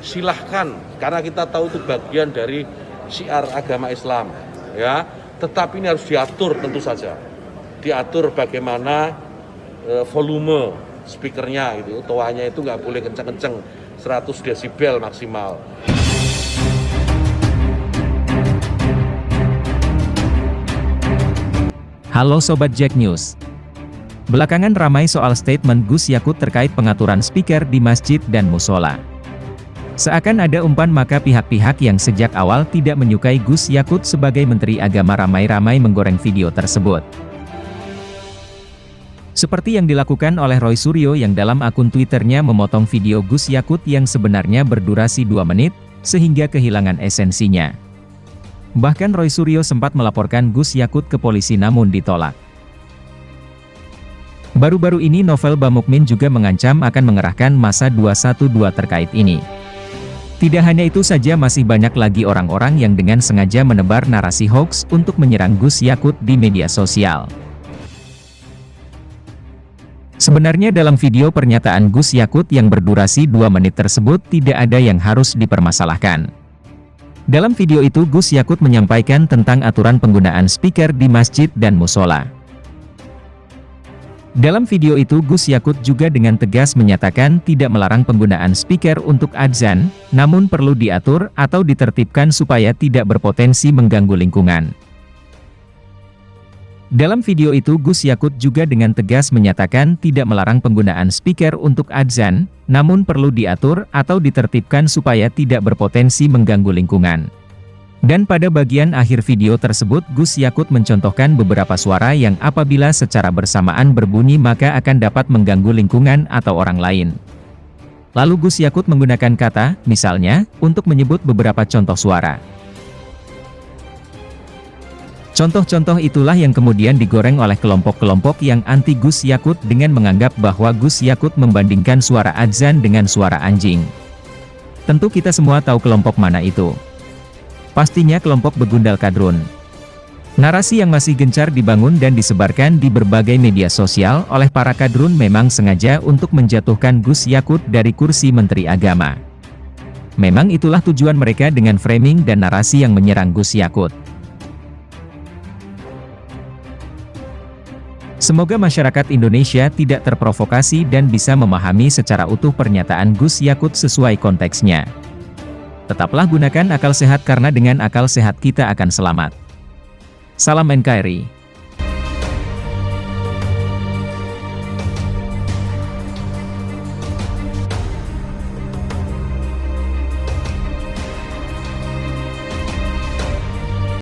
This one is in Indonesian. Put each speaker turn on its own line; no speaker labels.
silahkan, karena kita tahu itu bagian dari syiar agama Islam, ya. Tetapi ini harus diatur tentu saja, diatur bagaimana volume speakernya gitu, toanya itu nggak boleh kenceng-kenceng, 100 desibel maksimal.
Halo Sobat Jack News. Belakangan ramai soal statement Gus Yakut terkait pengaturan speaker di masjid dan musola. Seakan ada umpan maka pihak-pihak yang sejak awal tidak menyukai Gus Yakut sebagai Menteri Agama ramai-ramai menggoreng video tersebut. Seperti yang dilakukan oleh Roy Suryo yang dalam akun Twitternya memotong video Gus Yakut yang sebenarnya berdurasi 2 menit, sehingga kehilangan esensinya. Bahkan Roy Suryo sempat melaporkan Gus Yakut ke polisi namun ditolak. Baru-baru ini Novel Bamukmin juga mengancam akan mengerahkan massa 212 terkait ini. Tidak hanya itu saja, masih banyak lagi orang-orang yang dengan sengaja menebar narasi hoax untuk menyerang Gus Yakut di media sosial. Sebenarnya dalam video pernyataan Gus Yakut yang berdurasi 2 menit tersebut tidak ada yang harus dipermasalahkan. Dalam video itu Gus Yakut menyampaikan tentang aturan penggunaan speaker di masjid dan musola. Dalam video itu Gus Yakut juga dengan tegas menyatakan tidak melarang penggunaan speaker untuk adzan, namun perlu diatur atau ditertibkan supaya tidak berpotensi mengganggu lingkungan. Dalam video itu Gus Yakut juga dengan tegas menyatakan tidak melarang penggunaan speaker untuk adzan, namun perlu diatur atau ditertibkan supaya tidak berpotensi mengganggu lingkungan. Dan pada bagian akhir video tersebut Gus Yakut mencontohkan beberapa suara yang apabila secara bersamaan berbunyi maka akan dapat mengganggu lingkungan atau orang lain. Lalu Gus Yakut menggunakan kata, misalnya, untuk menyebut beberapa contoh suara. Contoh-contoh itulah yang kemudian digoreng oleh kelompok-kelompok yang anti Gus Yakut dengan menganggap bahwa Gus Yakut membandingkan suara adzan dengan suara anjing. Tentu kita semua tahu kelompok mana itu. Pastinya kelompok begundal kadrun. Narasi yang masih gencar dibangun dan disebarkan di berbagai media sosial oleh para kadrun memang sengaja untuk menjatuhkan Gus Yakut dari kursi Menteri Agama. Memang itulah tujuan mereka dengan framing dan narasi yang menyerang Gus Yakut. Semoga masyarakat Indonesia tidak terprovokasi dan bisa memahami secara utuh pernyataan Gus Yakut sesuai konteksnya. Tetaplah gunakan akal sehat karena dengan akal sehat kita akan selamat. Salam NKRI.